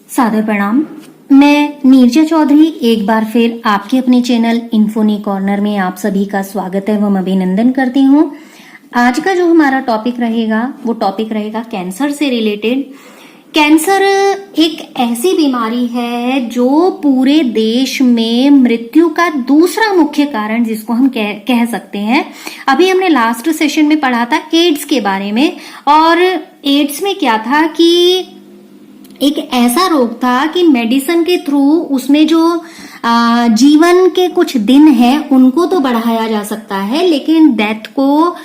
सादर प्रणाम। मैं नीरजा चौधरी एक बार फिर आपके अपने चैनल इन्फोनी कॉर्नर में आप सभी का स्वागत एवं अभिनंदन करती हूँ। आज का जो हमारा टॉपिक रहेगा वो टॉपिक रहेगा कैंसर से रिलेटेड। कैंसर एक ऐसी बीमारी है जो पूरे देश में मृत्यु का दूसरा मुख्य कारण जिसको हम कह सकते हैं। अभी हमने लास्ट सेशन में पढ़ा था एड्स के बारे में, और एड्स में क्या था कि एक ऐसा रोग था कि मेडिसिन के थ्रू उसमें जो जीवन के कुछ दिन हैं उनको तो बढ़ाया जा सकता है, लेकिन डेथ को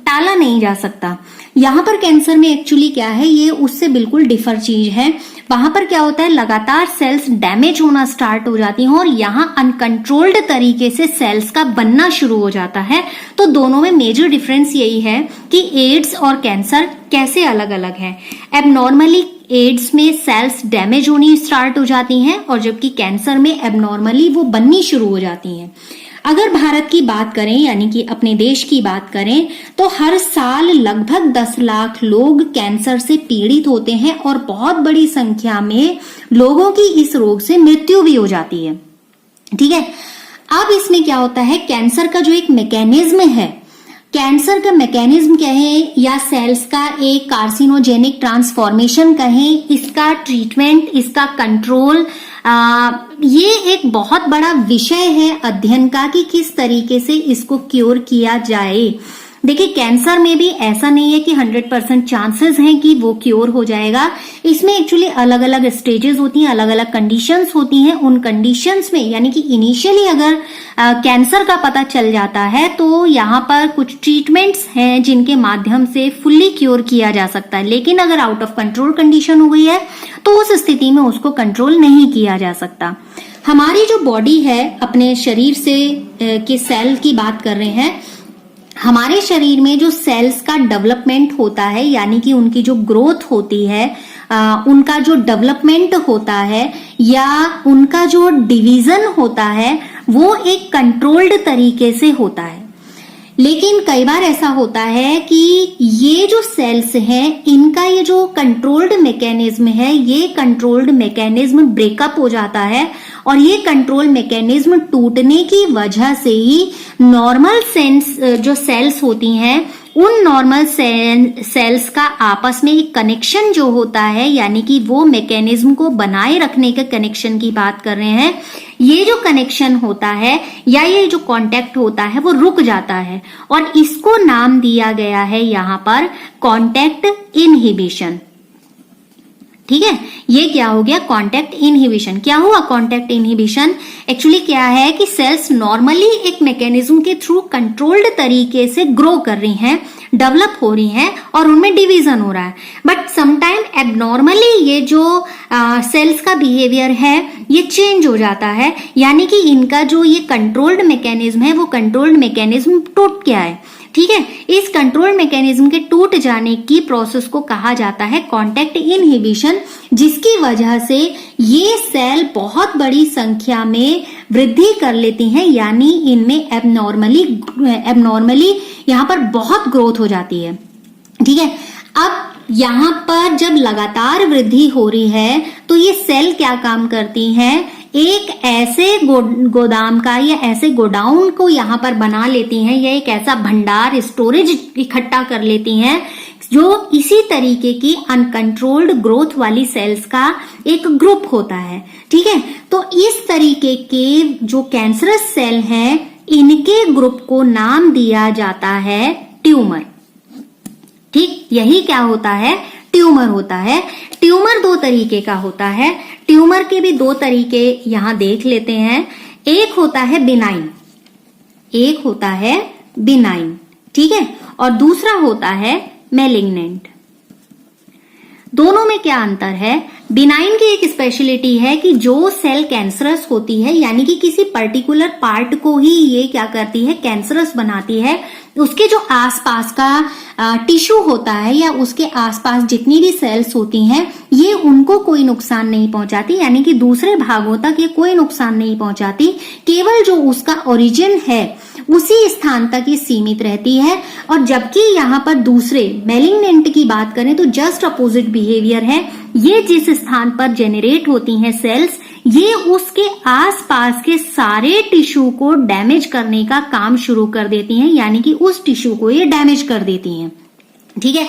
टाला नहीं जा सकता। यहाँ पर कैंसर में एक्चुअली क्या है, ये उससे बिल्कुल डिफर चीज है। वहां पर क्या होता है, लगातार सेल्स डैमेज होना स्टार्ट हो जाती हैं और यहाँ अनकंट्रोल्ड तरीके से सेल्स का बनना शुरू हो जाता है। तो दोनों में मेजर डिफरेंस यही है कि एड्स और कैंसर कैसे अलग अलग है। एबनॉर्मली एड्स में सेल्स डैमेज होनी स्टार्ट हो जाती हैं और जबकि कैंसर में एबनॉर्मली वो बननी शुरू हो जाती हैं। अगर भारत की बात करें, यानी कि अपने देश की बात करें, तो हर साल लगभग 10 लाख लोग कैंसर से पीड़ित होते हैं और बहुत बड़ी संख्या में लोगों की इस रोग से मृत्यु भी हो जाती है। ठीक है, अब इसमें क्या होता है, कैंसर का जो एक मैकेनिज्म है, कैंसर का मैकेनिज्म कहें या सेल्स का एक कार्सिनोजेनिक ट्रांसफॉर्मेशन कहें, इसका ट्रीटमेंट, इसका कंट्रोल, ये एक बहुत बड़ा विषय है अध्ययन का कि किस तरीके से इसको क्योर किया जाए। देखिए, कैंसर में भी ऐसा नहीं है कि 100% चांसेस हैं कि वो क्योर हो जाएगा। इसमें एक्चुअली अलग अलग स्टेजेस होती हैं, अलग अलग कंडीशंस होती हैं। उन कंडीशंस में यानी कि इनिशियली अगर कैंसर का पता चल जाता है तो यहाँ पर कुछ ट्रीटमेंट्स हैं जिनके माध्यम से फुल्ली क्योर किया जा सकता है, लेकिन अगर आउट ऑफ कंट्रोल कंडीशन हो गई है तो उस स्थिति में उसको कंट्रोल नहीं किया जा सकता। हमारी जो बॉडी है, अपने शरीर से के सेल की बात कर रहे हैं, हमारे शरीर में जो सेल्स का डेवलपमेंट होता है, यानी कि उनकी जो ग्रोथ होती है, उनका जो डेवलपमेंट होता है या उनका जो डिवीजन होता है, वो एक कंट्रोल्ड तरीके से होता है। लेकिन कई बार ऐसा होता है कि ये जो सेल्स हैं, इनका ये जो कंट्रोल्ड मैकेनिज्म है, ये कंट्रोल्ड मैकेनिज्म ब्रेकअप हो जाता है और ये कंट्रोल मैकेनिज्म टूटने की वजह से ही नॉर्मल जो सेल्स होती हैं, उन नॉर्मल सेल्स का आपस में एक कनेक्शन जो होता है, यानी कि वो मैकेनिज्म को बनाए रखने के कनेक्शन की बात कर रहे हैं, ये जो कनेक्शन होता है या ये जो कांटेक्ट होता है वो रुक जाता है और इसको नाम दिया गया है यहाँ पर कांटेक्ट इनहिबिशन। ठीक है, ये क्या हो गया, कांटेक्ट इनहिबिशन। क्या हुआ कांटेक्ट इनहिबिशन? एक्चुअली क्या है कि सेल्स नॉर्मली एक मैकेनिज्म के थ्रू कंट्रोल्ड तरीके से ग्रो कर रही हैं, डेवलप हो रही हैं और उनमें डिवीजन हो रहा है, बट समटाइम एबनॉर्मली ये जो सेल्स का बिहेवियर है ये चेंज हो जाता है, यानी कि इनका जो ये कंट्रोल्ड मैकेनिज्म है वो कंट्रोल्ड मैकेनिज्म टूट गया है। ठीक है, इस कंट्रोल मैकेनिज्म के टूट जाने की प्रोसेस को कहा जाता है कांटेक्ट इनहिबिशन, जिसकी वजह से ये सेल बहुत बड़ी संख्या में वृद्धि कर लेती हैं, यानी इनमें एबनॉर्मली यहाँ पर बहुत ग्रोथ हो जाती है। ठीक है, अब यहाँ पर जब लगातार वृद्धि हो रही है तो ये सेल क्या काम करती हैं, एक ऐसे गोदाम का या ऐसे गोडाउन को यहाँ पर बना लेती हैं या एक ऐसा भंडार स्टोरेज इकट्ठा कर लेती हैं जो इसी तरीके की अनकंट्रोल्ड ग्रोथ वाली सेल्स का एक ग्रुप होता है। ठीक है, तो इस तरीके के जो कैंसरस सेल हैं, इनके ग्रुप को नाम दिया जाता है ट्यूमर। ठीक, यही क्या होता है, ट्यूमर होता है। ट्यूमर 2 तरीके का होता है। ट्यूमर के भी 2 तरीके यहां देख लेते हैं। एक होता है बिनाइन, एक होता है बिनाइन, ठीक है, और दूसरा होता है मैलिग्नेंट। दोनों में क्या अंतर है? बिनाइन की एक स्पेशलिटी है कि जो सेल कैंसरस होती है, यानी कि किसी पर्टिकुलर पार्ट को ही ये क्या करती है, कैंसरस बनाती है, उसके जो आसपास का टिश्यू होता है या उसके आसपास जितनी भी सेल्स होती हैं, ये उनको कोई नुकसान नहीं पहुंचाती, यानी कि दूसरे भागों तक ये कोई नुकसान नहीं पहुंचाती। केवल जो उसका ओरिजिन है उसी स्थान तक ये सीमित रहती है। और जबकि यहाँ पर दूसरे मैलिग्नेंट की बात करें तो जस्ट अपोजिट बिहेवियर है। ये जिस स्थान पर जेनरेट होती हैं सेल्स, ये उसके आसपास के सारे टिश्यू को डैमेज करने का काम शुरू कर देती हैं, यानी कि उस टिश्यू को ये डैमेज कर देती हैं। ठीक है,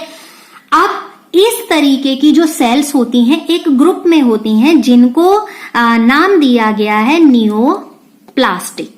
अब इस तरीके की जो सेल्स होती हैं एक ग्रुप में होती हैं, जिनको नाम दिया गया है नियोप्लास्टिक।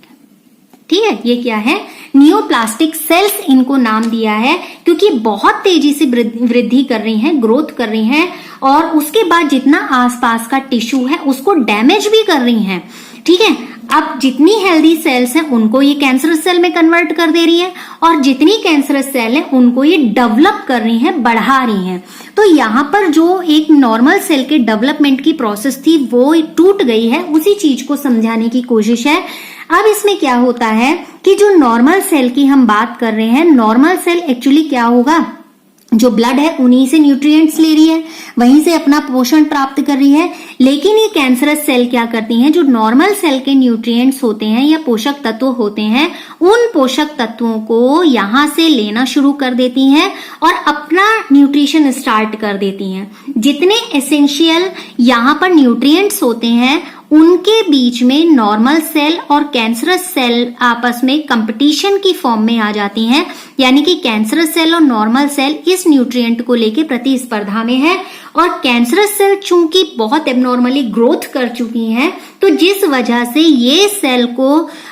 ठीक है, ये क्या है? नियोप्लास्टिक सेल्स इनको नाम दिया है, क्योंकि बहुत तेजी से वृद्धि कर रही हैं, ग्रोथ कर रही हैं, और उसके बाद जितना आसपास का टिश्यू है उसको डैमेज भी कर रही हैं। ठीक है, अब जितनी हेल्दी सेल्स हैं उनको ये कैंसरस सेल में कन्वर्ट कर दे रही है, और जितनी कैंसरस सेल है उनको ये डेवलप कर रही हैं, बढ़ा रही हैं। तो यहाँ पर जो एक नॉर्मल सेल के डेवलपमेंट की प्रोसेस थी वो टूट गई है, उसी चीज को समझाने की कोशिश है। अब इसमें क्या होता है कि जो नॉर्मल सेल की हम बात कर रहे हैं, नॉर्मल सेल एक्चुअली क्या होगा, जो ब्लड है उन्हीं से न्यूट्रिएंट्स ले रही है, वहीं से अपना पोषण प्राप्त कर रही है। लेकिन ये कैंसरस सेल क्या करती हैं, जो नॉर्मल सेल के न्यूट्रिएंट्स होते हैं या पोषक तत्व होते हैं, उन पोषक तत्वों को यहाँ से लेना शुरू कर देती हैं और अपना न्यूट्रिशन स्टार्ट कर देती हैं। जितने एसेंशियल यहाँ पर न्यूट्रिएंट्स होते हैं उनके बीच में नॉर्मल सेल और कैंसरस सेल आपस में कंपटीशन की फॉर्म में आ जाती हैं, यानी कि कैंसरस सेल और नॉर्मल सेल इस न्यूट्रिएंट को लेके प्रतिस्पर्धा में है। और कैंसरस सेल चूंकि बहुत एबनॉर्मली ग्रोथ कर चुकी हैं, तो जिस वजह से ये सेल को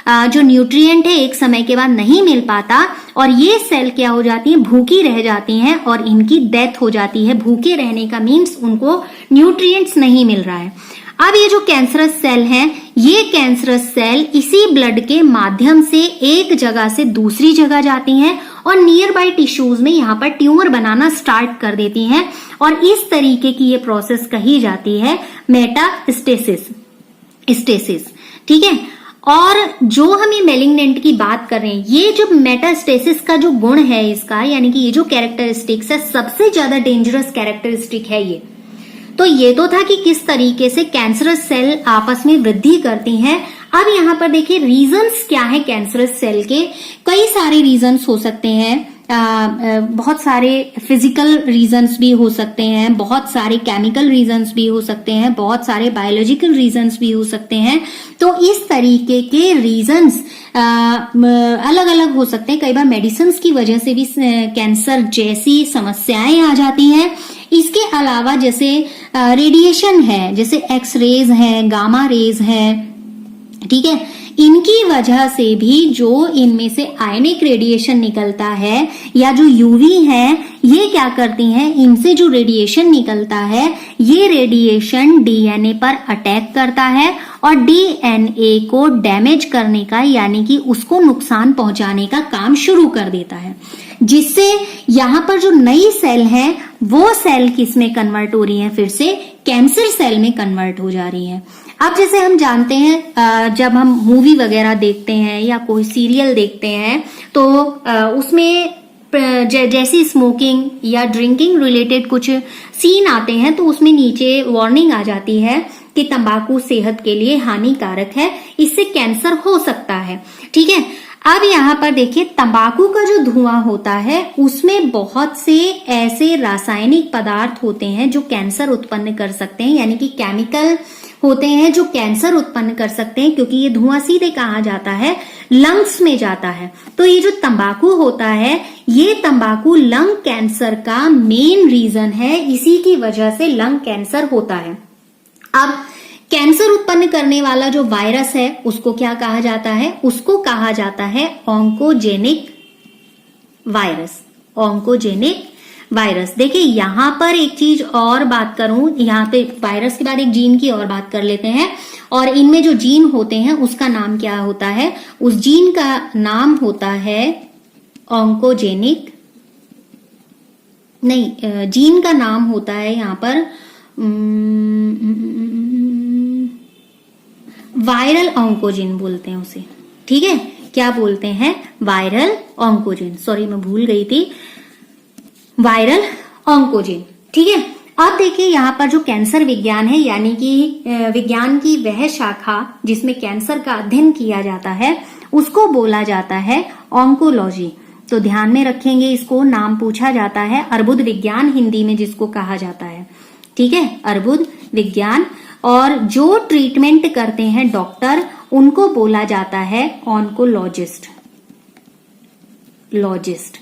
जो न्यूट्रिएंट है एक समय के बाद नहीं मिल पाता, और ये सेल क्या हो जाती हैं, भूखी रह जाती हैं और इनकी डेथ हो जाती है। भूखे रहने का मीन्स उनको न्यूट्रिएंट्स नहीं मिल रहा है। अब ये जो कैंसरस सेल हैं, ये कैंसरस सेल इसी ब्लड के माध्यम से एक जगह से दूसरी जगह जाती हैं और नियर बाय टिश्यूज में यहाँ पर ट्यूमर बनाना स्टार्ट कर देती हैं, और इस तरीके की ये प्रोसेस कही जाती है मेटास्टेसिस। ठीक है, और जो हम ये मैलिग्नेंट की बात कर रहे हैं, ये जो मेटास्टेसिस का जो गुण है इसका, यानी कि ये जो कैरेक्टरिस्टिक्स है, सबसे ज्यादा डेंजरस कैरेक्टरिस्टिक है ये। तो ये तो था कि किस तरीके से कैंसरस सेल आपस में वृद्धि करती हैं। अब यहाँ पर देखिए रीजंस क्या है कैंसरस सेल के। कई सारे रीजंस हो सकते हैं, बहुत सारे फिजिकल रीजंस भी हो सकते हैं, बहुत सारे केमिकल रीजंस भी हो सकते हैं, बहुत सारे बायोलॉजिकल रीजंस भी हो सकते हैं। तो इस तरीके के रीजंस अलग अलग हो सकते हैं। कई बार मेडिसिन की वजह से भी कैंसर जैसी समस्याएं आ जाती हैं। इसके अलावा जैसे रेडिएशन है, जैसे एक्सरेज है, गामा रेज है, ठीक है, इनकी वजह से भी जो इनमें से आयनिक रेडिएशन निकलता है या जो यूवी है, ये क्या करती हैं, इनसे जो रेडिएशन निकलता है ये रेडिएशन डीएनए पर अटैक करता है और डीएनए को डैमेज करने का, यानी कि उसको नुकसान पहुंचाने का काम शुरू कर देता है, जिससे यहाँ पर जो नई सेल है वो सेल किस में कन्वर्ट हो रही है, फिर से कैंसर सेल में कन्वर्ट हो जा रही है। अब जैसे हम जानते हैं जब हम मूवी वगैरह देखते हैं या कोई सीरियल देखते हैं तो उसमें जैसी स्मोकिंग या ड्रिंकिंग रिलेटेड कुछ सीन आते हैं तो उसमें नीचे वार्निंग आ जाती है कि तंबाकू सेहत के लिए हानिकारक है, इससे कैंसर हो सकता है। ठीक है, अब यहाँ पर देखिए तंबाकू का जो धुआं होता है उसमें बहुत से ऐसे रासायनिक पदार्थ होते हैं जो कैंसर उत्पन्न कर सकते हैं, यानी कि केमिकल होते हैं जो कैंसर उत्पन्न कर सकते हैं, क्योंकि ये धुआं सीधे कहाँ जाता है, लंग्स में जाता है। तो ये जो तंबाकू होता है, ये तंबाकू लंग कैंसर का मेन रीजन है, इसी की वजह से लंग कैंसर होता है। अब कैंसर उत्पन्न करने वाला जो वायरस है उसको क्या कहा जाता है, उसको कहा जाता है ऑन्कोजेनिक वायरस। Oncogenic virus. देखिए यहाँ पर एक चीज और बात करूं, यहाँ पे वायरस के बाद एक जीन की और बात कर लेते हैं, और इनमें जो जीन होते हैं उसका नाम क्या होता है, उस जीन का नाम होता है ऑन्कोजेनिक, नहीं, जीन का नाम होता है यहाँ पर वायरल ऑन्कोजिन बोलते हैं उसे। ठीक है, क्या बोलते हैं, वायरल ऑन्कोजिन, सॉरी मैं भूल गई थी, वायरल ऑन्कोजिन। ठीक है, अब देखिए यहाँ पर जो कैंसर विज्ञान है, यानी कि विज्ञान की वह शाखा जिसमें कैंसर का अध्ययन किया जाता है, उसको बोला जाता है ऑन्कोलॉजी। तो ध्यान में रखेंगे, इसको नाम पूछा जाता है अर्बुद विज्ञान हिंदी में जिसको कहा जाता है, ठीक है, अर्बुद विज्ञान। और जो ट्रीटमेंट करते हैं डॉक्टर उनको बोला जाता है ऑन्कोलॉजिस्ट, लॉजिस्ट,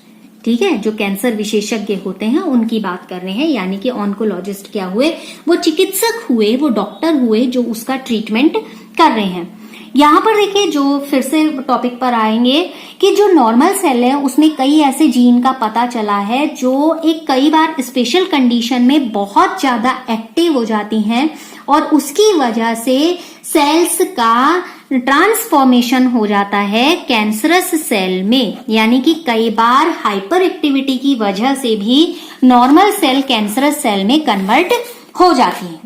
ठीक है। जो कैंसर विशेषज्ञ होते हैं उनकी बात कर रहे हैं, यानी कि ऑन्कोलॉजिस्ट क्या हुए, वो चिकित्सक हुए, वो डॉक्टर हुए जो उसका ट्रीटमेंट कर रहे हैं। यहां पर देखिए, जो फिर से टॉपिक पर आएंगे कि जो नॉर्मल सेल है उसमें कई ऐसे जीन का पता चला है जो एक कई बार स्पेशल कंडीशन में बहुत ज्यादा एक्टिव हो जाती हैं और उसकी वजह से सेल्स का ट्रांसफॉर्मेशन हो जाता है कैंसरस सेल में, यानी कि कई बार हाइपर एक्टिविटी की वजह से भी नॉर्मल सेल कैंसरस सेल में कन्वर्ट हो जाती है,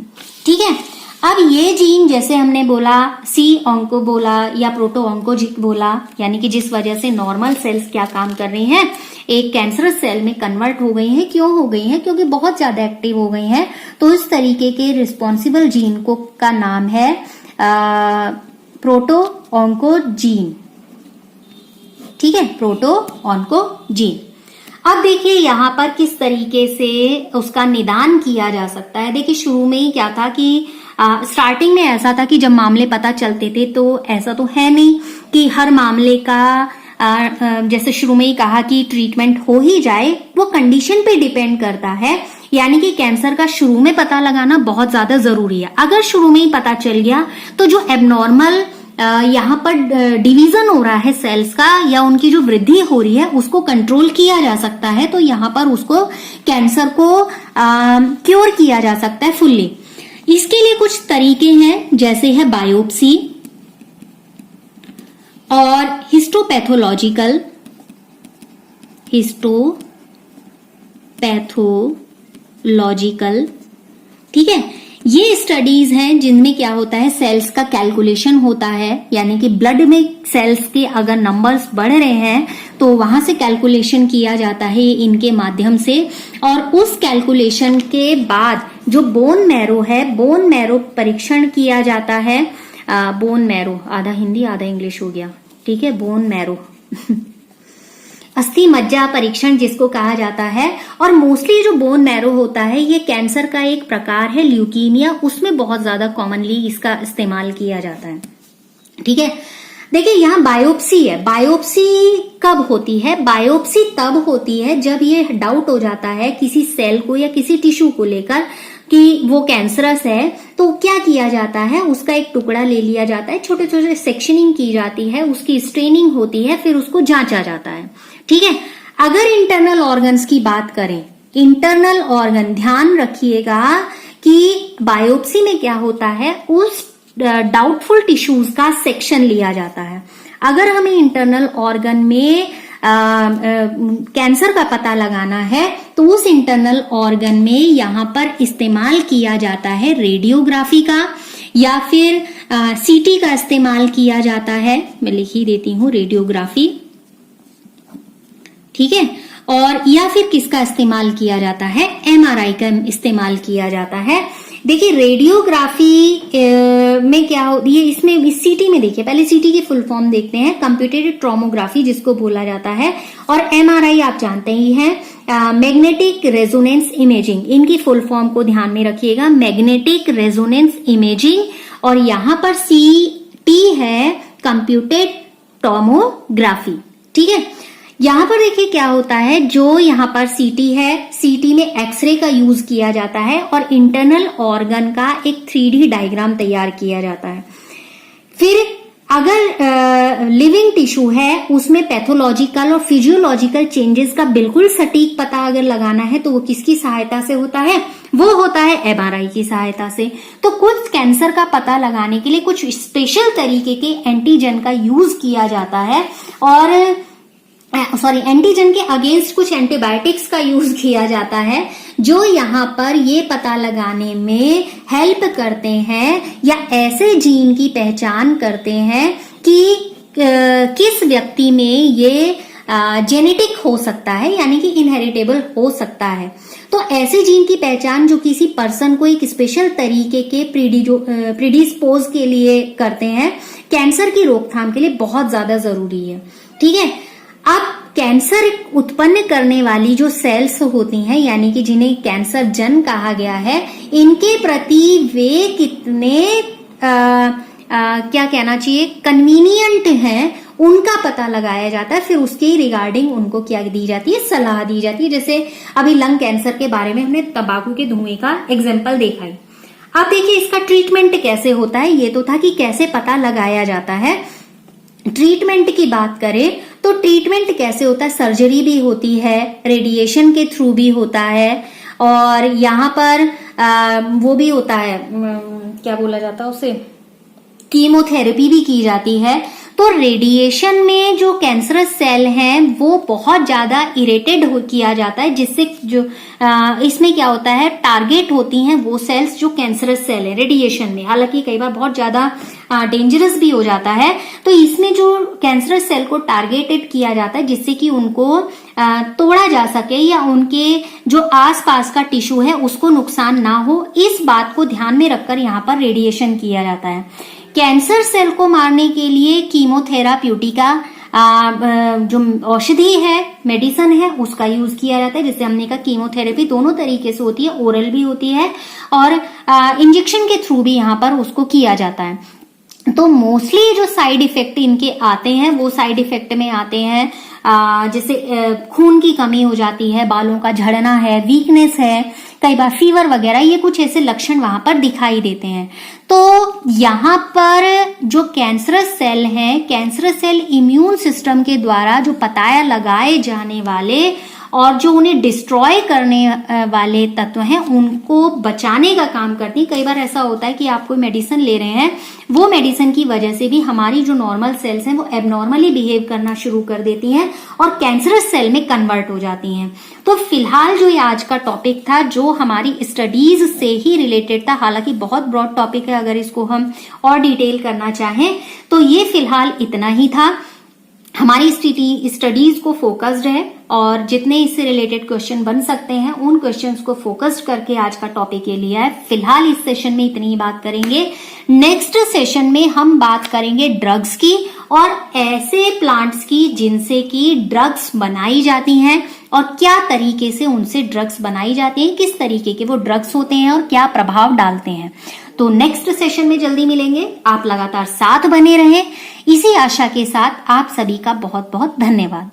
ठीक है। अब ये जीन जैसे हमने बोला सी ऑन्को बोला या प्रोटो ऑन्कोजिक बोला, यानी कि जिस वजह से नॉर्मल सेल्स क्या काम कर रही हैं, एक कैंसरस सेल में कन्वर्ट हो गई हैं। क्यों हो गई हैं? क्योंकि बहुत ज्यादा एक्टिव हो गई हैं। तो इस तरीके के रिस्पॉन्सिबल जीन को का नाम है प्रोटो ऑन्कोजीन, ठीक है, प्रोटो ऑन्कोजीन। अब देखिए यहाँ पर किस तरीके से उसका निदान किया जा सकता है। देखिए शुरू में ही क्या था कि स्टार्टिंग में ऐसा था कि जब मामले पता चलते थे तो ऐसा तो है नहीं कि हर मामले का जैसे शुरू में ही कहा कि ट्रीटमेंट हो ही जाए, वो कंडीशन पे डिपेंड करता है। यानी कि कैंसर का शुरू में पता लगाना बहुत ज्यादा जरूरी है। अगर शुरू में ही पता चल गया तो जो एबनॉर्मल यहाँ पर डिवीजन हो रहा है सेल्स का या उनकी जो वृद्धि हो रही है उसको कंट्रोल किया जा सकता है। तो यहाँ पर उसको कैंसर को क्योर किया जा सकता है फुल्ली। इसके लिए कुछ तरीके हैं, जैसे है बायोप्सी और हिस्टोपैथोलॉजिकल ठीक है। ये स्टडीज हैं जिनमें क्या होता है, सेल्स का कैलकुलेशन होता है, यानी कि ब्लड में सेल्स के अगर नंबर्स बढ़ रहे हैं तो वहां से कैलकुलेशन किया जाता है इनके माध्यम से। और उस कैलकुलेशन के बाद जो बोन मैरो है, बोन मैरो परीक्षण किया जाता है। बोन मैरो, आधा हिंदी आधा इंग्लिश हो गया, ठीक है, बोन मैरो अस्थि मज्जा परीक्षण जिसको कहा जाता है। और मोस्टली जो बोन मैरो होता है ये कैंसर का एक प्रकार है, ल्यूकीमिया, उसमें बहुत ज्यादा कॉमनली इसका इस्तेमाल किया जाता है, ठीक है। देखिए यहाँ बायोप्सी है। बायोप्सी कब होती है? बायोप्सी तब होती है जब ये डाउट हो जाता है किसी सेल को या किसी टिश्यू को लेकर कि वो कैंसरस है। तो क्या किया जाता है, उसका एक टुकड़ा ले लिया जाता है, छोटे छोटे सेक्शनिंग की जाती है, उसकी स्ट्रेनिंग होती है, फिर उसको जांचा जाता है, ठीक है। अगर इंटरनल ऑर्गन्स की बात करें, इंटरनल ऑर्गन, ध्यान रखिएगा कि बायोप्सी में क्या होता है, उस डाउटफुल टिश्यूज का सेक्शन लिया जाता है। अगर हमें इंटरनल ऑर्गन में कैंसर का पता लगाना है तो उस इंटरनल ऑर्गन में यहाँ पर इस्तेमाल किया जाता है रेडियोग्राफी का या फिर सीटी का इस्तेमाल किया जाता है। मैं लिख ही देती हूँ रेडियोग्राफी, ठीक है। और या फिर किसका इस्तेमाल किया जाता है, एमआरआई का इस्तेमाल किया जाता है। देखिए रेडियोग्राफी में क्या होती है, इसमें इस सीटी में देखिए, पहले सीटी की फुल फॉर्म देखते हैं, कंप्यूटेड टोमोग्राफी जिसको बोला जाता है। और एमआरआई आप जानते ही हैं, मैग्नेटिक रेजोनेंस इमेजिंग, इनकी फुल फॉर्म को ध्यान में रखिएगा, मैग्नेटिक रेजोनेंस इमेजिंग। और यहां पर सीटी है कंप्यूटेड टोमोग्राफी, ठीक है। यहां पर देखिए क्या होता है, जो यहां पर सीटी है, सीटी में एक्सरे का यूज किया जाता है और इंटरनल ऑर्गन का एक 3D डायग्राम तैयार किया जाता है। फिर अगर लिविंग टिश्यू है उसमें पैथोलॉजिकल और फिजियोलॉजिकल चेंजेस का बिल्कुल सटीक पता अगर लगाना है तो वो किसकी सहायता से होता है, वो होता है एमआरआई की सहायता से। तो कुछ कैंसर का पता लगाने के लिए कुछ स्पेशल तरीके के एंटीजन का यूज किया जाता है और एंटीजन के अगेंस्ट कुछ एंटीबायोटिक्स का यूज किया जाता है, जो यहाँ पर ये पता लगाने में हेल्प करते हैं या ऐसे जीन की पहचान करते हैं कि किस व्यक्ति में ये जेनेटिक हो सकता है, यानी कि इनहेरिटेबल हो सकता है। तो ऐसे जीन की पहचान जो किसी पर्सन को एक स्पेशल तरीके के प्रीडिस्पोज के लिए करते हैं कैंसर की रोकथाम के लिए बहुत ज्यादा जरूरी है। ठीक है, अब कैंसर उत्पन्न करने वाली जो सेल्स होती हैं, यानी कि जिन्हें कैंसर जन कहा गया है, इनके प्रति वे कितने क्या कहना चाहिए, कन्वीनियंट हैं, उनका पता लगाया जाता है। फिर उसके रिगार्डिंग उनको क्या दी जाती है, सलाह दी जाती है। जैसे अभी लंग कैंसर के बारे में हमने तंबाकू के धुएं का एग्जाम्पल देखा है। अब देखिए इसका ट्रीटमेंट कैसे होता है। ये तो था कि कैसे पता लगाया जाता है। ट्रीटमेंट की बात करें तो ट्रीटमेंट कैसे होता है, सर्जरी भी होती है, रेडिएशन के थ्रू भी होता है, और यहाँ पर वो भी होता है, क्या बोला जाता है उसे, कीमोथेरेपी भी की जाती है। तो रेडिएशन में जो कैंसरस सेल हैं वो बहुत ज्यादा इरिटेट किया जाता है, जिससे जो इसमें क्या होता है, टारगेट होती हैं वो सेल्स जो कैंसरस सेल है रेडिएशन में। हालांकि कई बार बहुत ज्यादा डेंजरस भी हो जाता है। तो इसमें जो कैंसरस सेल को टारगेटेड किया जाता है जिससे कि उनको तोड़ा जा सके या उनके जो आसपास का टिश्यू है उसको नुकसान ना हो, इस बात को ध्यान में रखकर यहाँ पर रेडिएशन किया जाता है। कैंसर सेल को मारने के लिए कीमोथेराप्यूटिका जो औषधि है, मेडिसिन है, उसका यूज किया जाता है। जैसे हमने कहा कीमोथेरेपी दोनों तरीके से होती है, ओरल भी होती है और इंजेक्शन के थ्रू भी यहाँ पर उसको किया जाता है। तो मोस्टली जो साइड इफेक्ट इनके आते हैं वो साइड इफेक्ट में आते हैं जैसे खून की कमी हो जाती है, बालों का झड़ना है, वीकनेस है, कई बार फीवर वगैरह, ये कुछ ऐसे लक्षण वहां पर दिखाई देते हैं। तो यहाँ पर जो कैंसरस सेल हैं, कैंसरस सेल इम्यून सिस्टम के द्वारा जो पताया लगाए जाने वाले और जो उन्हें डिस्ट्रॉय करने वाले तत्व हैं उनको बचाने का काम करती है। कई बार ऐसा होता है कि आप कोई मेडिसिन ले रहे हैं, वो मेडिसिन की वजह से भी हमारी जो नॉर्मल सेल्स हैं वो एबनॉर्मली बिहेव करना शुरू कर देती हैं और कैंसरस सेल में कन्वर्ट हो जाती हैं। तो फिलहाल जो ये आज का टॉपिक था जो हमारी स्टडीज से ही रिलेटेड था, हालांकि बहुत ब्रॉड टॉपिक है, अगर इसको हम और डिटेल करना चाहें तो ये फिलहाल इतना ही था। हमारी स्टडीज को फोकस्ड है और जितने इससे रिलेटेड क्वेश्चन बन सकते हैं उन क्वेश्चंस को फोकस्ड करके आज का टॉपिक ये लिया है। फिलहाल इस सेशन में इतनी ही बात करेंगे। नेक्स्ट सेशन में हम बात करेंगे ड्रग्स की और ऐसे प्लांट्स की जिनसे कि ड्रग्स बनाई जाती हैं और क्या तरीके से उनसे ड्रग्स बनाई जाती हैं, किस तरीके के वो ड्रग्स होते हैं और क्या प्रभाव डालते हैं। तो नेक्स्ट सेशन में जल्दी मिलेंगे। आप लगातार साथ बने रहें, इसी आशा के साथ आप सभी का बहुत बहुत धन्यवाद।